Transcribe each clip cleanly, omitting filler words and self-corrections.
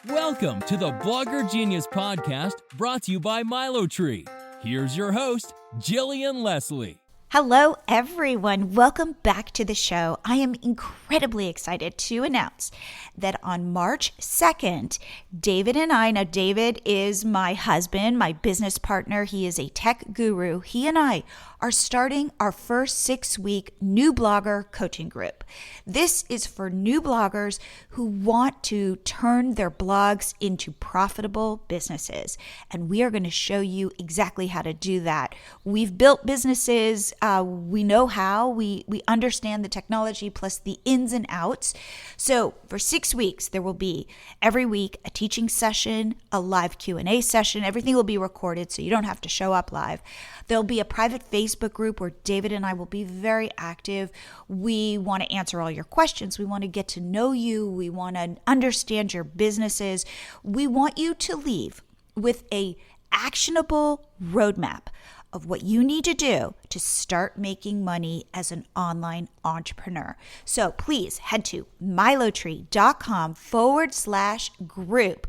Welcome to the Blogger Genius Podcast, brought to you by MiloTree. Here's your host, Jillian Leslie. Hello, everyone. Welcome back to the show. I am incredibly excited to announce that on March 2nd, David and I, now David is my husband, my business partner. He is a tech guru. He and I are starting our first 6-week new blogger coaching group. This is for new bloggers who want to turn their blogs into profitable businesses. And we are going to show you exactly how to do that. We've built businesses. We know how. We understand the technology plus the ins and outs. So for 6 weeks, there will be every week a teaching session, a live Q&A session. Everything will be recorded so you don't have to show up live. There'll be a private Facebook group where David and I will be very active. We want to answer all your questions. We want to get to know you. We want to understand your businesses. We want you to leave with an actionable roadmap of what you need to do to start making money as an online entrepreneur. So please head to milotree.com/group.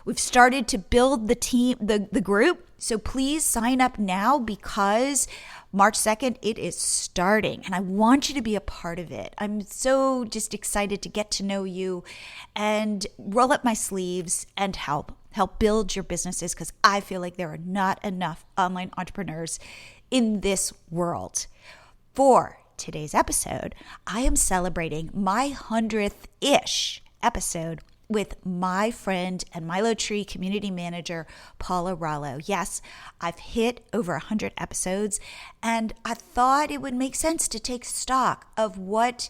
We've started to build the team, the group. So please sign up now because March 2nd, it is starting and I want you to be a part of it. I'm so just excited to get to know you and roll up my sleeves and help build your businesses because I feel like there are not enough online entrepreneurs in this world. For today's episode, I am celebrating my 100th-ish episode with my friend and MiloTree community manager, Paula Rollo. Yes, I've hit over 100 episodes, and I thought it would make sense to take stock of what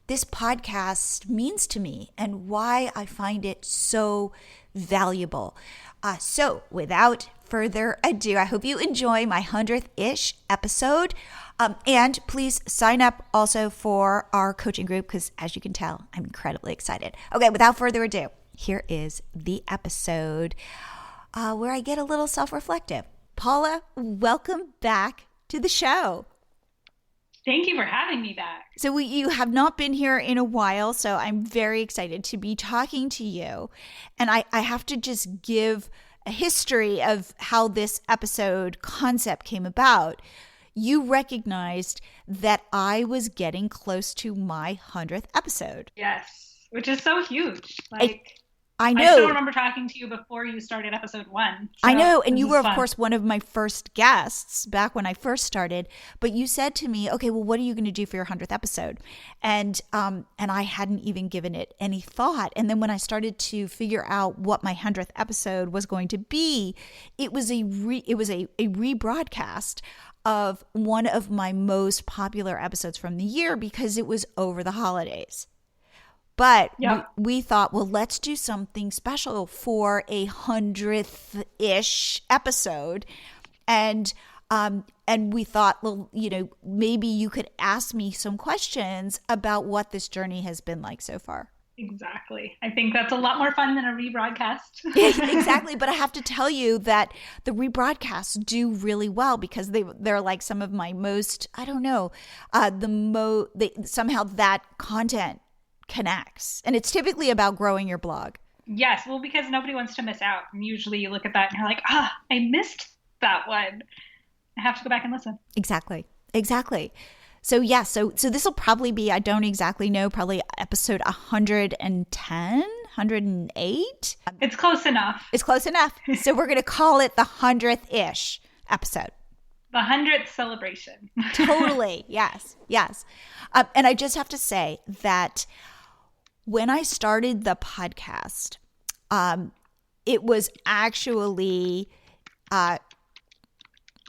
this podcast means to me and why I find it so valuable. So without further ado, I hope you enjoy my 100th-ish episode. And please sign up also for our coaching group because as you can tell, I'm incredibly excited. Okay, without further ado, here is the episode where I get a little self-reflective. Paula, welcome back to the show. Thank you for having me back. So you have not been here in a while, so I'm very excited to be talking to you. And I have to just give a history of how this episode concept came about. You recognized that I was getting close to my 100th episode. Yes, which is so huge. I know. I still remember talking to you before you started episode 1. So I know. And you were, of course, one of my first guests back when I first started. But you said to me, okay, well, what are you going to do for your 100th episode? And I hadn't even given it any thought. And then when I started to figure out what my 100th episode was going to be, it was a rebroadcast of one of my most popular episodes from the year because it was over the holidays. But we thought, well, let's do something special for a 100th-ish episode. And we thought, well, maybe you could ask me some questions about what this journey has been like so far. Exactly. I think that's a lot more fun than a rebroadcast. Exactly. But I have to tell you that the rebroadcasts do really well because they're like some of my most, I don't know, somehow that content connects. And it's typically about growing your blog. Yes. Well, because nobody wants to miss out. And usually you look at that and you're like, I missed that one. I have to go back and listen. Exactly. So yeah, so this will probably be, I don't exactly know, probably episode 110, 108. It's close enough. So we're going to call it the 100th-ish episode. The 100th celebration. Totally. Yes. And I just have to say that when I started the podcast, it was actually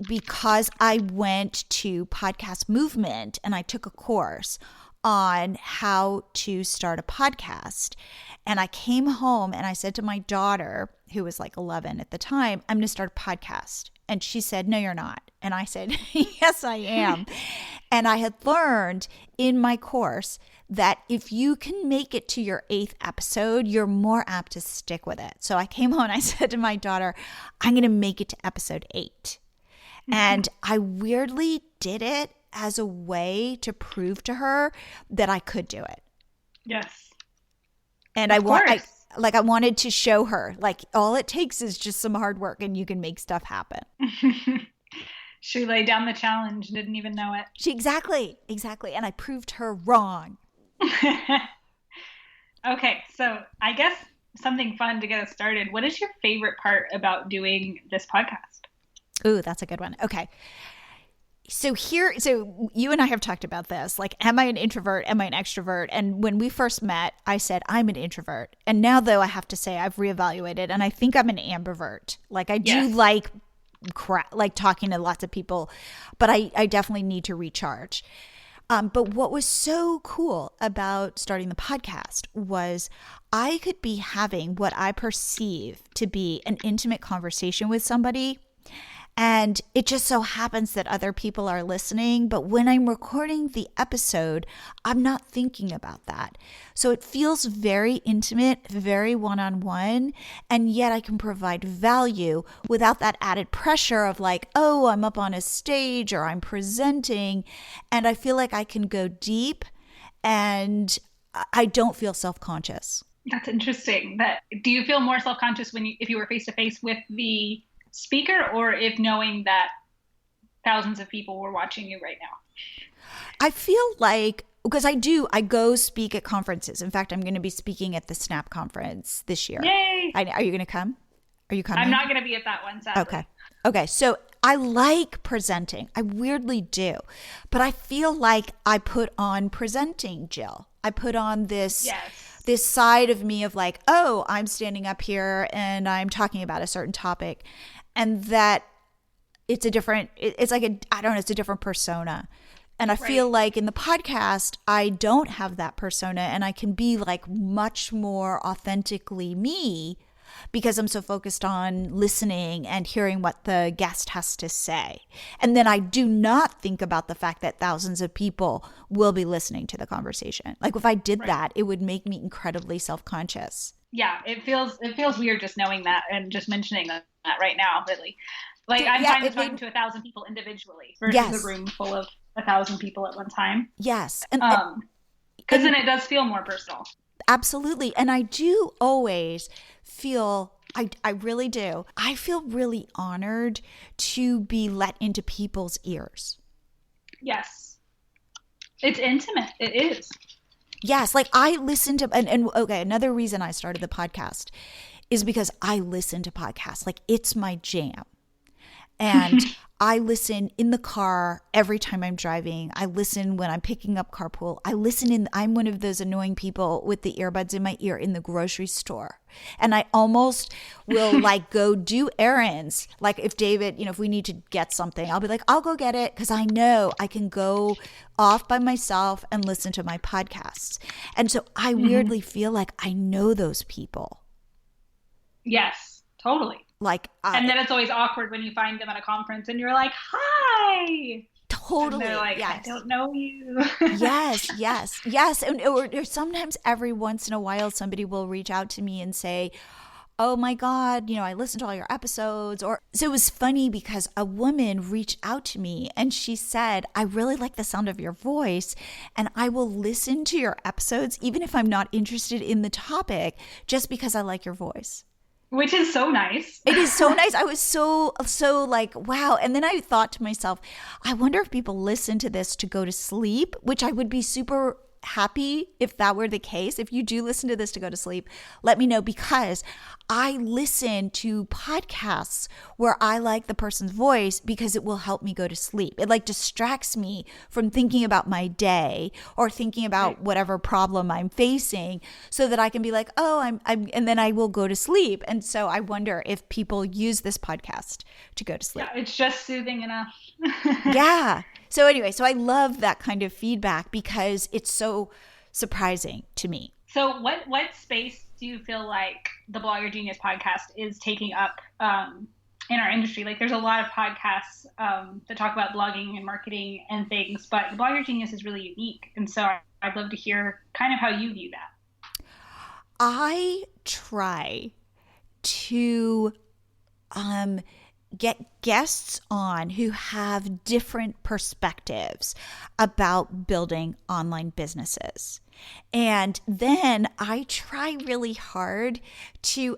because I went to Podcast Movement and I took a course on how to start a podcast. And I came home and I said to my daughter, who was like 11 at the time, I'm going to start a podcast. And she said, no, you're not. And I said, yes, I am. And I had learned in my course that if you can make it to your 8th episode, you're more apt to stick with it. So I came home and I said to my daughter, I'm going to make it to episode 8. And I weirdly did it as a way to prove to her that I could do it. Yes. And like I wanted to show her, like, all it takes is just some hard work and you can make stuff happen. She laid down the challenge, didn't even know it. Exactly. And I proved her wrong. Okay, so I guess something fun to get us started. What is your favorite part about doing this podcast? Ooh, that's a good one. Okay. So you and I have talked about this. Like, am I an introvert? Am I an extrovert? And when we first met, I said I'm an introvert. And now, though, I have to say I've reevaluated, and I think I'm an ambivert. Like, I do like talking to lots of people, but I definitely need to recharge. But what was so cool about starting the podcast was I could be having what I perceive to be an intimate conversation with somebody. And it just so happens that other people are listening. But when I'm recording the episode, I'm not thinking about that. So it feels very intimate, very one-on-one. And yet I can provide value without that added pressure of like, oh, I'm up on a stage or I'm presenting. And I feel like I can go deep and I don't feel self-conscious. That's interesting. Do you feel more self-conscious if you were face-to-face with the speaker, or if knowing that thousands of people were watching you right now? I feel like, because I go speak at conferences. In fact, I'm going to be speaking at the Snap conference this year. Yay! Are you going to come? Are you coming? I'm not going to be at that one, sadly. Okay. So I like presenting. I weirdly do. But I feel like I put on presenting, Jill. I put on this side of me of like, oh, I'm standing up here and I'm talking about a certain topic. And that it's a different persona. And I feel like in the podcast, I don't have that persona and I can be like much more authentically me because I'm so focused on listening and hearing what the guest has to say. And then I do not think about the fact that thousands of people will be listening to the conversation. Like if I did that, it would make me incredibly self-conscious. Yeah, it feels weird just knowing that and just mentioning that right now, really. Like I'm fine with talking to 1,000 people individually versus a room full of 1,000 people at one time. Yes. Because then it does feel more personal. Absolutely. And I do always feel, I really do, I feel really honored to be let into people's ears. Yes. It's intimate. It is. Yes. Like I listen to, and okay, another reason I started the podcast is because I listen to podcasts. Like it's my jam. And I listen in the car every time I'm driving. I listen when I'm picking up carpool. I'm one of those annoying people with the earbuds in my ear in the grocery store. And I almost will like go do errands. Like if David, if we need to get something, I'll be like, I'll go get it. Because I know I can go off by myself and listen to my podcasts. And so I weirdly feel like I know those people. Yes, totally. And then it's always awkward when you find them at a conference and you're like, hi. Totally. And they're like, I don't know you. Yes. And or sometimes every once in a while, somebody will reach out to me and say, oh my God, I listened to all your episodes. So it was funny because a woman reached out to me and she said, I really like the sound of your voice and I will listen to your episodes even if I'm not interested in the topic just because I like your voice. Which is so nice. It is so nice. I was so like, wow. And then I thought to myself, I wonder if people listen to this to go to sleep, which I would be super happy if that were the case. If you do listen to this to go to sleep, let me know, because I listen to podcasts where I like the person's voice because it will help me go to sleep. It like distracts me from thinking about my day or thinking about whatever problem I'm facing so that I can be like, oh, I'm and then I will go to sleep. And so I wonder if people use this podcast to go to sleep. Yeah, it's just soothing enough. Yeah. So anyway, I love that kind of feedback because it's so surprising to me. So what space do you feel like the Blogger Genius podcast is taking up in our industry? Like there's a lot of podcasts that talk about blogging and marketing and things, but the Blogger Genius is really unique. And so I'd love to hear kind of how you view that. I try to get guests on who have different perspectives about building online businesses. And then I try really hard to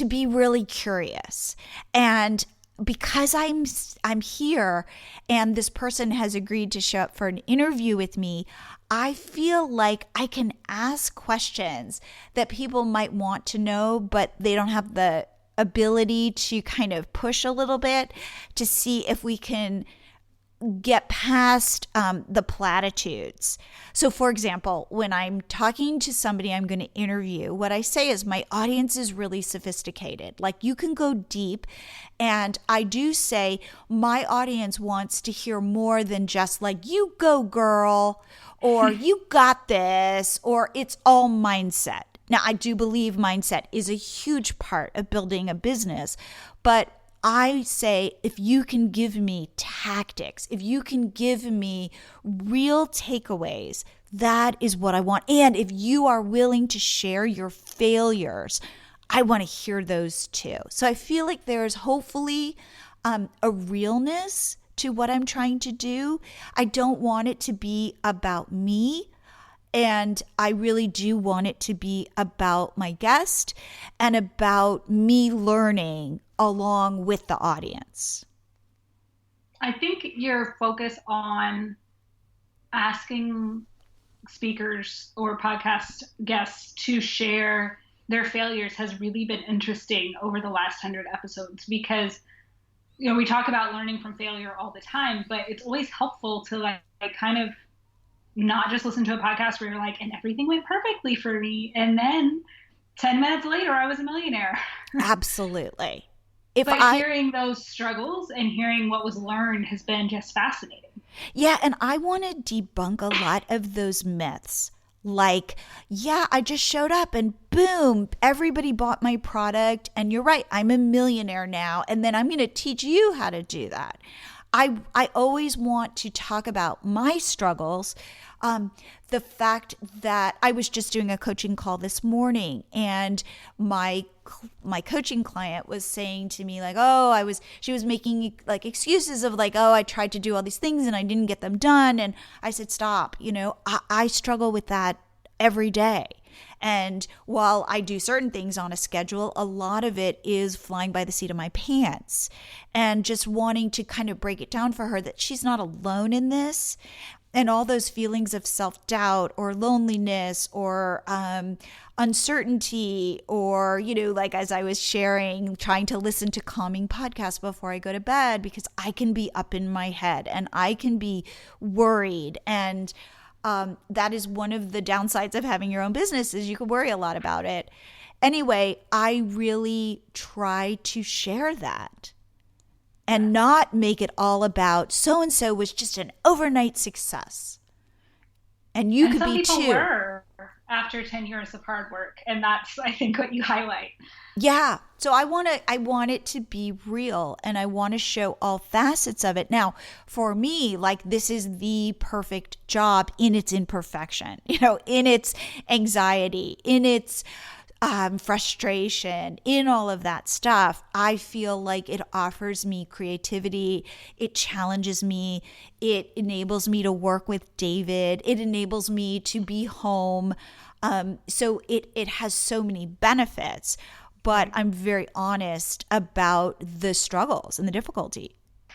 be really curious. And because I'm here and this person has agreed to show up for an interview with me, I feel like I can ask questions that people might want to know, but they don't have the ability to kind of push a little bit to see if we can get past the platitudes. So for example, when I'm talking to somebody I'm going to interview, what I say is my audience is really sophisticated. Like you can go deep. And I do say my audience wants to hear more than just like, you go girl, or you got this, or it's all mindset. Now, I do believe mindset is a huge part of building a business, but I say if you can give me tactics, if you can give me real takeaways, that is what I want. And if you are willing to share your failures, I want to hear those too. So I feel like there's hopefully a realness to what I'm trying to do. I don't want it to be about me. And I really do want it to be about my guest and about me learning along with the audience. I think your focus on asking speakers or podcast guests to share their failures has really been interesting over the last 100 episodes because, you know, we talk about learning from failure all the time, but it's always helpful to like kind of not just listen to a podcast where you're like, and everything went perfectly for me. And then 10 minutes later, I was a millionaire. Absolutely. Hearing those struggles and hearing what was learned has been just fascinating. Yeah. And I want to debunk a lot of those myths. Like, yeah, I just showed up and boom, everybody bought my product. And you're right, I'm a millionaire now. And then I'm going to teach you how to do that. I always want to talk about my struggles. The fact that I was just doing a coaching call this morning and my coaching client was saying to me like, she was making like excuses of like, I tried to do all these things and I didn't get them done. And I said, stop, I struggle with that every day. And while I do certain things on a schedule, a lot of it is flying by the seat of my pants and just wanting to kind of break it down for her that she's not alone in this. And all those feelings of self-doubt or loneliness or uncertainty or, like as I was sharing, trying to listen to calming podcasts before I go to bed because I can be up in my head and I can be worried. And that is one of the downsides of having your own business is you can worry a lot about it. Anyway, I really try to share that. And not make it all about so-and-so was just an overnight success. And you could be too. Some people were after 10 years of hard work. And that's, I think, what you highlight. Yeah. So I want it to be real and I want to show all facets of it. Now, for me, like this is the perfect job in its imperfection, in its anxiety, in its frustration, in all of that stuff. I feel like it offers me creativity. It challenges me. It enables me to work with David. It enables me to be home. So it has so many benefits, but I'm very honest about the struggles and the difficulty.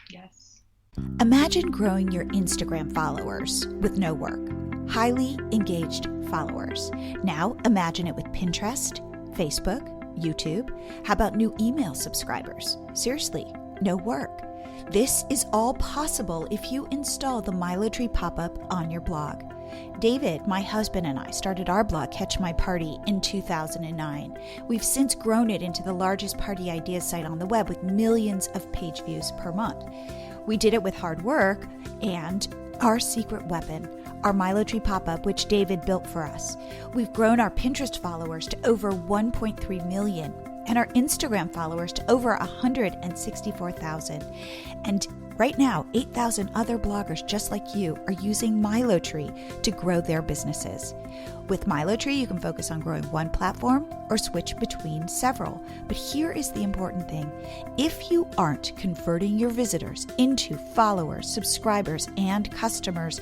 Yes. Imagine growing your Instagram followers with no work. Highly engaged followers. Now imagine it with Pinterest, Facebook, YouTube. How about new email subscribers? Seriously, no work. This is all possible if you install the MiloTree pop-up on your blog. David, my husband, and I started our blog, Catch My Party, in 2009. We've since grown it into the largest party ideas site on the web with millions of page views per month. We did it with hard work and our secret weapon, our MiloTree pop-up, which David built for us. We've grown our Pinterest followers to over 1.3 million and our Instagram followers to over 164,000. And Right now, 8,000 other bloggers just like you are using MiloTree to grow their businesses. With MiloTree, you can focus on growing one platform or switch between several. But here is the important thing. If you aren't converting your visitors into followers, subscribers, and customers,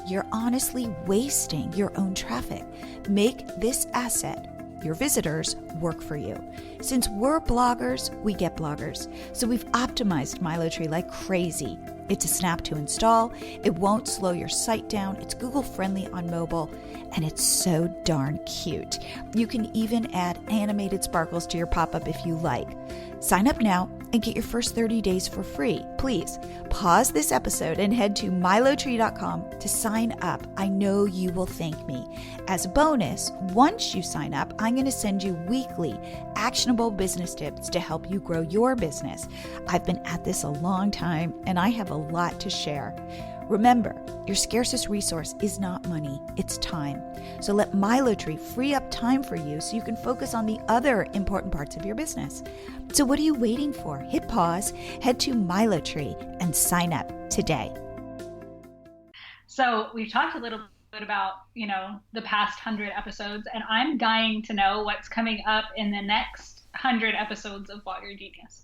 you're honestly wasting your own traffic. Make this asset, your visitors, work for you. Since we're bloggers, we get bloggers. So we've optimized MiloTree like crazy. It's a snap to install. It won't slow your site down. It's Google friendly on mobile, and it's so darn cute. You can even add animated sparkles to your pop-up if you like. Sign up now and get your first 30 days for free. Please pause this episode and head to milotree.com to sign up. I know you will thank me. As a bonus, once you sign up, I'm going to send you weekly actionable business tips to help you grow your business. I've been at this a long time and I have a lot to share. Remember, your scarcest resource is not money, it's time. So let MiloTree free up time for you so you can focus on the other important parts of your business. So what are you waiting for? Hit pause, head to MiloTree, and sign up today. So we've talked a little bit about, the past 100 episodes, and I'm dying to know what's coming up in the next 100 episodes of Blogger Genius.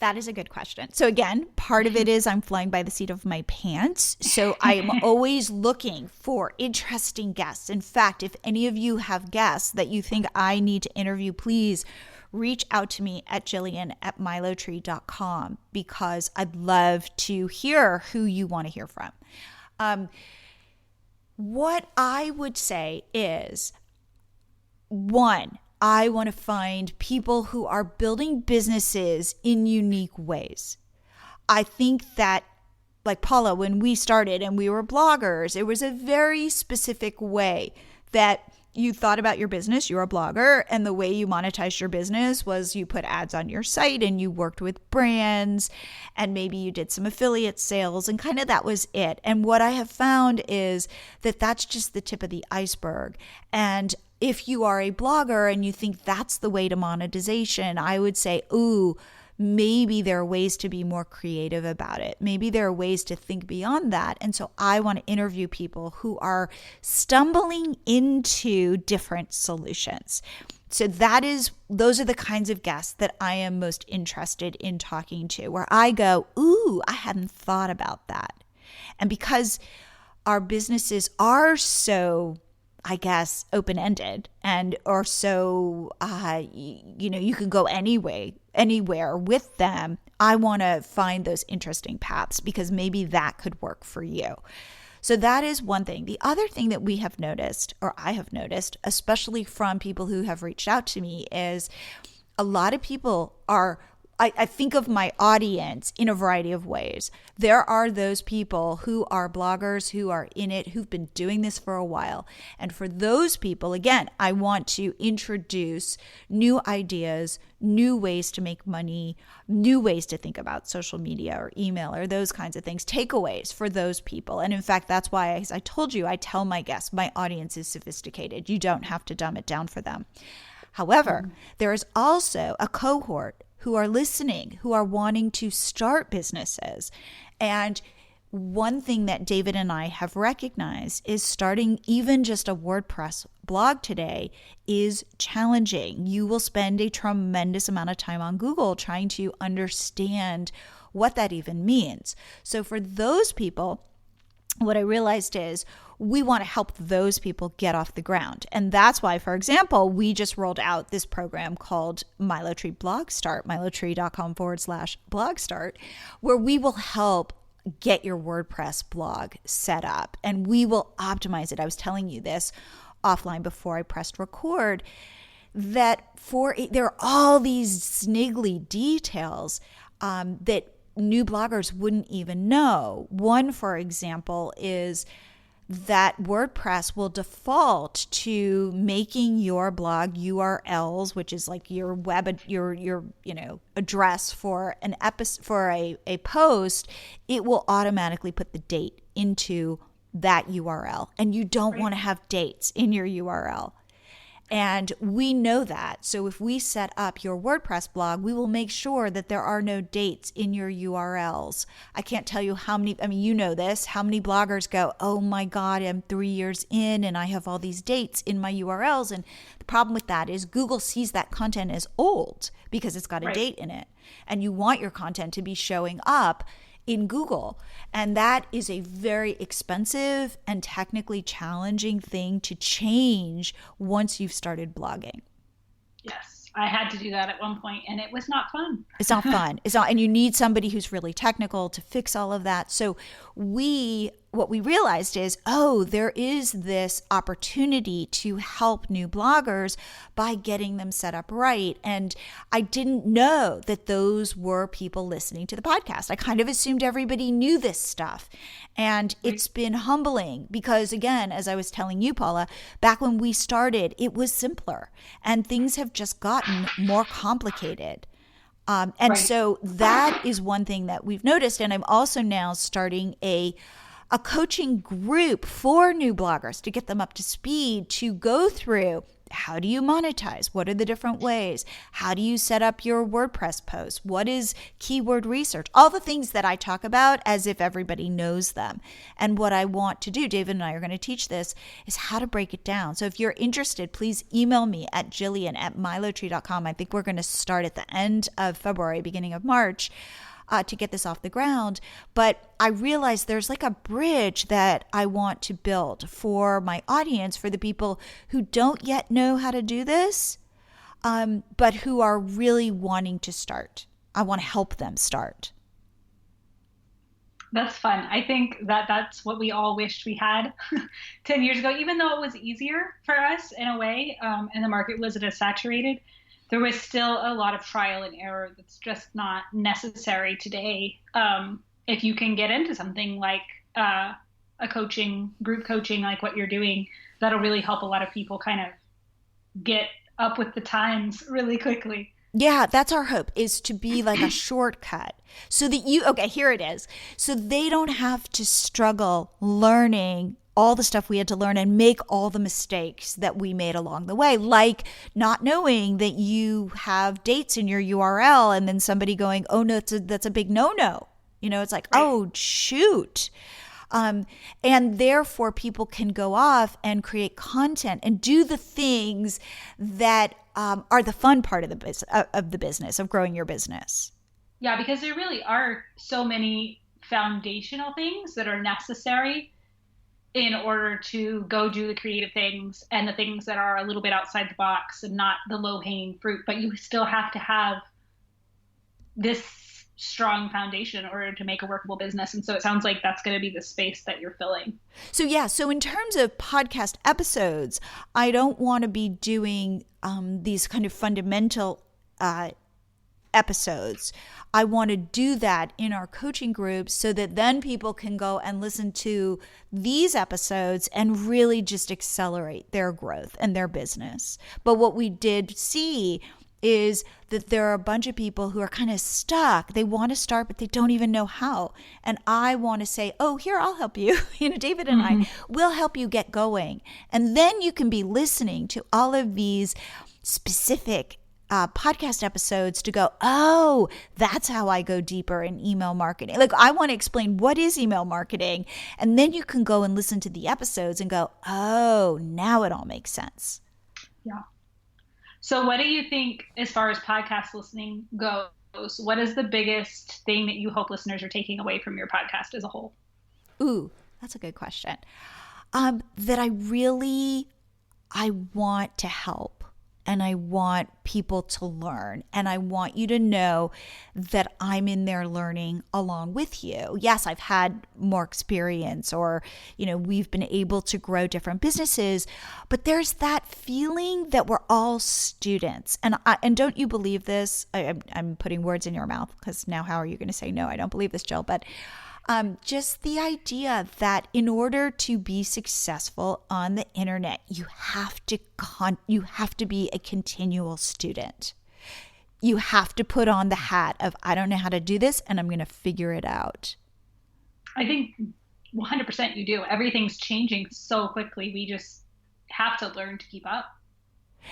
That is a good question. So again, part of it is I'm flying by the seat of my pants. So I'm always looking for interesting guests. In fact, if any of you have guests that you think I need to interview, please reach out to me at Jillian@milotree.com because I'd love to hear who you want to hear from. What I would say is, one, I want to find people who are building businesses in unique ways. I think that, like Paula, when we started and we were bloggers, it was a very specific way that you thought about your business. You're a blogger, and the way you monetized your business was you put ads on your site and you worked with brands, and maybe you did some affiliate sales, and kind of that was it. And what I have found is that that's just the tip of the iceberg. And if you are a blogger and you think that's the way to monetization, I would say, maybe there are ways to be more creative about it. Maybe there are ways to think beyond that. And so I want to interview people who are stumbling into different solutions. So those are the kinds of guests that I am most interested in talking to, where I go, I hadn't thought about that. And because our businesses are so, I guess, open-ended or so, you can go anywhere with them. I want to find those interesting paths because maybe that could work for you. So that is one thing. The other thing that we have noticed, or I have noticed, especially from people who have reached out to me, is a lot of people are, I think of my audience in a variety of ways. There are those people who are bloggers, who are in it, who've been doing this for a while. And for those people, again, I want to introduce new ideas, new ways to make money, new ways to think about social media or email or those kinds of things, takeaways for those people. And in fact, that's why, as I told you, I tell my guests, my audience is sophisticated. You don't have to dumb it down for them. However, there is also a cohort who are listening, who are wanting to start businesses. And one thing that David and I have recognized is starting even just a WordPress blog today is challenging. You will spend a tremendous amount of time on Google trying to understand what that even means. So for those people, what I realized is we want to help those people get off the ground. And that's why, for example, we just rolled out this program called MiloTree Blog Start, milotree.com/blog start, where we will help get your WordPress blog set up and we will optimize it. I was telling you this offline before I pressed record, that there are all these sniggly details that new bloggers wouldn't even know. One, for example, is that WordPress will default to making your blog URLs, which is like your web, your address for an episode, for a post. It will automatically put the date into that URL, and you don't want to have dates in your URL. And we know that. So if we set up your WordPress blog, we will make sure that there are no dates in your URLs. I can't tell you how many, I mean, you know this, how many bloggers go, oh my God, I'm 3 years in and I have all these dates in my URLs. And the problem with that is Google sees that content as old because it's got a date in it. And you want your content to be showing up in Google. And that is a very expensive and technically challenging thing to change once you've started blogging. Yes, I had to do that at one point and it was not fun. It's not fun. It's not, and you need somebody who's really technical to fix all of that. So what we realized is, oh, there is this opportunity to help new bloggers by getting them set up right. And I didn't know that those were people listening to the podcast. I kind of assumed everybody knew this stuff. And it's been humbling because, again, as I was telling you, Paula, back when we started, it was simpler and things have just gotten more complicated. So that is one thing that we've noticed. And I'm also now starting a coaching group for new bloggers to get them up to speed, to go through how do you monetize? What are the different ways? How do you set up your WordPress posts? What is keyword research? All the things that I talk about as if everybody knows them. And what I want to do, David and I are going to teach this, is how to break it down. So if you're interested, please email me at jillian@milotree.com. I think we're going to start at the end of February, beginning of March, to get this off the ground. But I realized there's like a bridge that I want to build for my audience, for the people who don't yet know how to do this, but who are really wanting to start. I want to help them start. That's fun. I think that's what we all wished we had 10 years ago, even though it was easier for us in a way, and the market wasn't as saturated. There was still a lot of trial and error that's just not necessary today. If you can get into something like a group coaching, like what you're doing, that'll really help a lot of people kind of get up with the times really quickly. Yeah, that's our hope, is to be like a shortcut so that okay, here it is. So they don't have to struggle learning all the stuff we had to learn and make all the mistakes that we made along the way, like not knowing that you have dates in your URL and then somebody going, oh no, that's a big no-no. It's like, oh, shoot. And therefore people can go off and create content and do the things that are the fun part of the business, of growing your business. Yeah, because there really are so many foundational things that are necessary in order to go do the creative things and the things that are a little bit outside the box and not the low-hanging fruit. But you still have to have this strong foundation in order to make a workable business. And so it sounds like that's going to be the space that you're filling. So in terms of podcast episodes, I don't want to be doing these kind of fundamental episodes. I want to do that in our coaching groups so that then people can go and listen to these episodes and really just accelerate their growth and their business. But what we did see is that there are a bunch of people who are kind of stuck. They want to start, but they don't even know how. And I want to say, oh, here, I'll help you. David and I will help you get going. And then you can be listening to all of these specific podcast episodes to go, oh, that's how I go deeper in email marketing. Like, I want to explain what is email marketing. And then you can go and listen to the episodes and go, oh, now it all makes sense. Yeah. So what do you think, as far as podcast listening goes, what is the biggest thing that you hope listeners are taking away from your podcast as a whole? Ooh, that's a good question. That I want to help. And I want people to learn. And I want you to know that I'm in there learning along with you. Yes, I've had more experience, or, we've been able to grow different businesses, but there's that feeling that we're all students. And don't you believe this? I'm putting words in your mouth, because now how are you going to say, no, I don't believe this, Jill? But just the idea that in order to be successful on the internet, you have to be a continual student. You have to put on the hat of, I don't know how to do this, and I'm going to figure it out. I think 100% you do. Everything's changing so quickly. We just have to learn to keep up.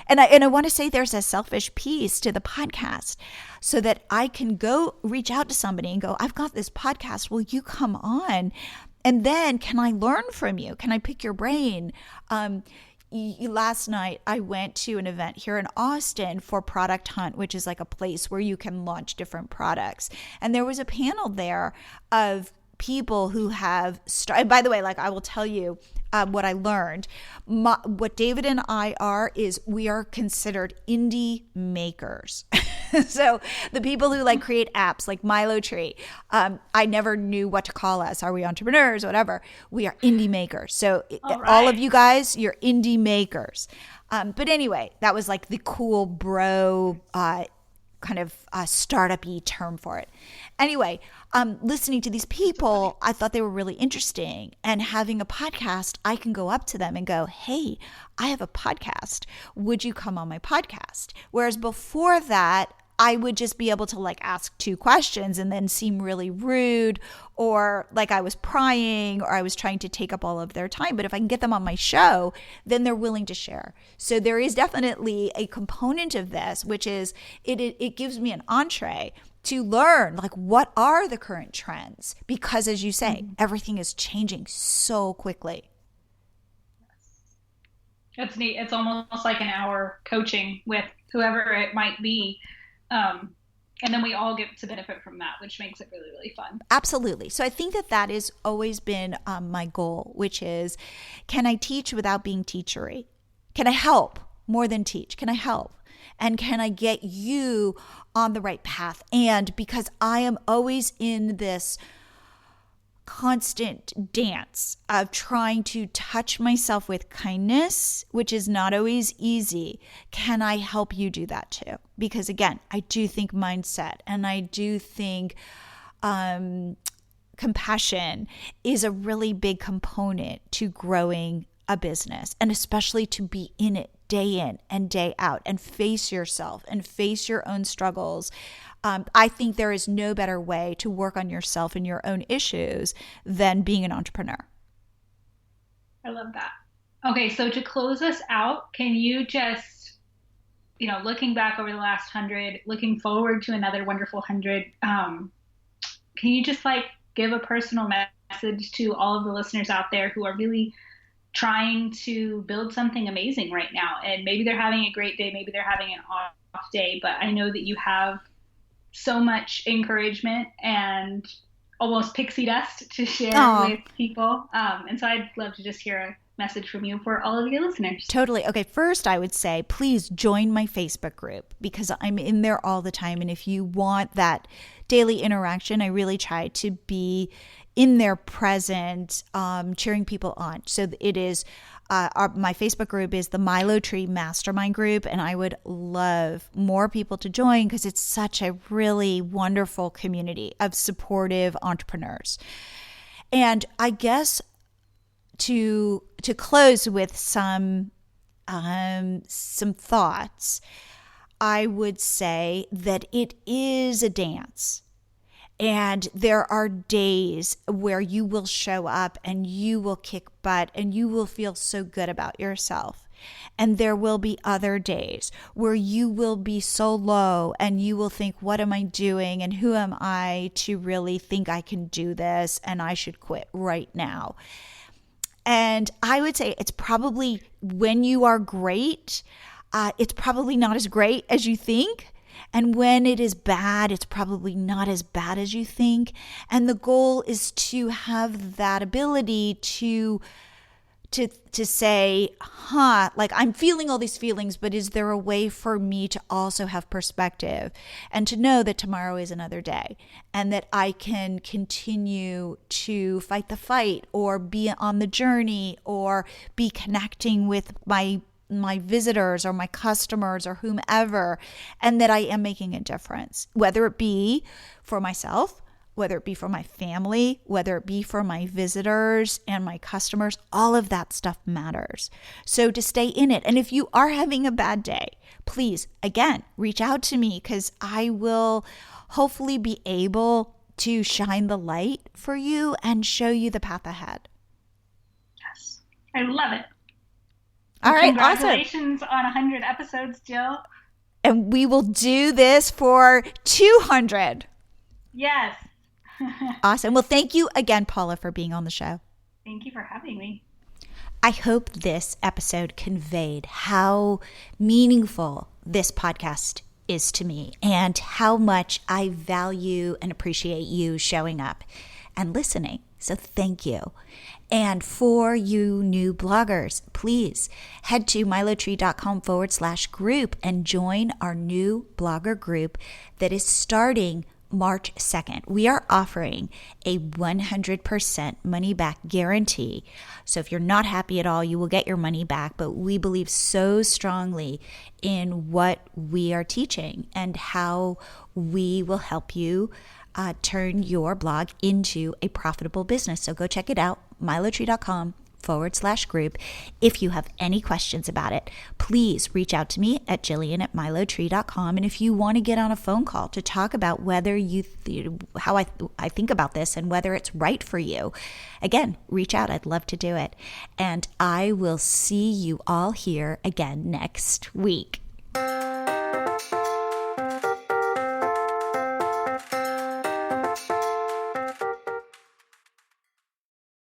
And I want to say there's a selfish piece to the podcast so that I can go reach out to somebody and go, I've got this podcast. Will you come on? And then can I learn from you? Can I pick your brain? Last night, I went to an event here in Austin for Product Hunt, which is like a place where you can launch different products. And there was a panel there of people who have started. By the way, like I will tell you what I learned. What David and I are is we are considered indie makers. So the people who like create apps like MiloTree, I never knew what to call us. Are we entrepreneurs, whatever? We are indie makers. So all of you guys, you're indie makers. But anyway, that was like the cool bro kind of startup-y term for it. Anyway, listening to these people, I thought they were really interesting. And having a podcast, I can go up to them and go, hey, I have a podcast. Would you come on my podcast? Whereas before that, I would just be able to like ask 2 questions and then seem really rude or like I was prying or I was trying to take up all of their time. But if I can get them on my show, then they're willing to share. So there is definitely a component of this, which is it gives me an entree to learn like what are the current trends? Because as you say, everything is changing so quickly. That's neat. It's almost like an hour coaching with whoever it might be. And then we all get to benefit from that, which makes it really, really fun. Absolutely. So I think that has always been my goal, which is, can I teach without being teachery? Can I help more than teach? Can I help? And can I get you on the right path? And because I am always in this constant dance of trying to touch myself with kindness, which is not always easy, can I help you do that too? Because again, I do think mindset and I do think compassion is a really big component to growing a business, and especially to be in and day out and face yourself and face your own struggles. I think there is no better way to work on yourself and your own issues than being an entrepreneur. I love that. Okay, so to close us out, can you just, looking back over the last 100, looking forward to another wonderful 100, can you just like give a personal message to all of the listeners out there who are really trying to build something amazing right now? And maybe they're having a great day, maybe they're having an off day, but I know that you have so much encouragement and almost pixie dust to share with people. And so I'd love to just hear a message from you for all of your listeners. Totally. Okay. First, I would say, please join my Facebook group because I'm in there all the time. And if you want that daily interaction, I really try to be in there present, cheering people on. So it is my Facebook group is the MiloTree Mastermind group, and I would love more people to join because it's such a really wonderful community of supportive entrepreneurs. And I guess to close with some thoughts, I would say that it is a dance. And there are days where you will show up and you will kick butt and you will feel so good about yourself. And there will be other days where you will be so low and you will think, what am I doing? And who am I to really think I can do this? And I should quit right now. And I would say it's probably when you are great, it's probably not as great as you think. And when it is bad, it's probably not as bad as you think. And the goal is to have that ability to say, like I'm feeling all these feelings, but is there a way for me to also have perspective and to know that tomorrow is another day and that I can continue to fight the fight or be on the journey or be connecting with my visitors or my customers or whomever, and that I am making a difference, whether it be for myself, whether it be for my family, whether it be for my visitors and my customers, all of that stuff matters. So to stay in it. And if you are having a bad day, please, again, reach out to me because I will hopefully be able to shine the light for you and show you the path ahead. Yes, I love it. All right, awesome. Congratulations on 100 episodes, Jill. And we will do this for 200. Yes. Awesome. Well, thank you again, Paula, for being on the show. Thank you for having me. I hope this episode conveyed how meaningful this podcast is to me and how much I value and appreciate you showing up and listening. So thank you. And for you new bloggers, please head to milotree.com/group and join our new blogger group that is starting March 2nd. We are offering a 100% money back guarantee. So if you're not happy at all, you will get your money back. But we believe so strongly in what we are teaching and how we will help you turn your blog into a profitable business. So go check it out, milotree.com/group. If you have any questions about it, please reach out to me at jillian@milotree.com. And if you want to get on a phone call to talk about whether how I think about this and whether it's right for you, again, reach out. I'd love to do it. And I will see you all here again next week.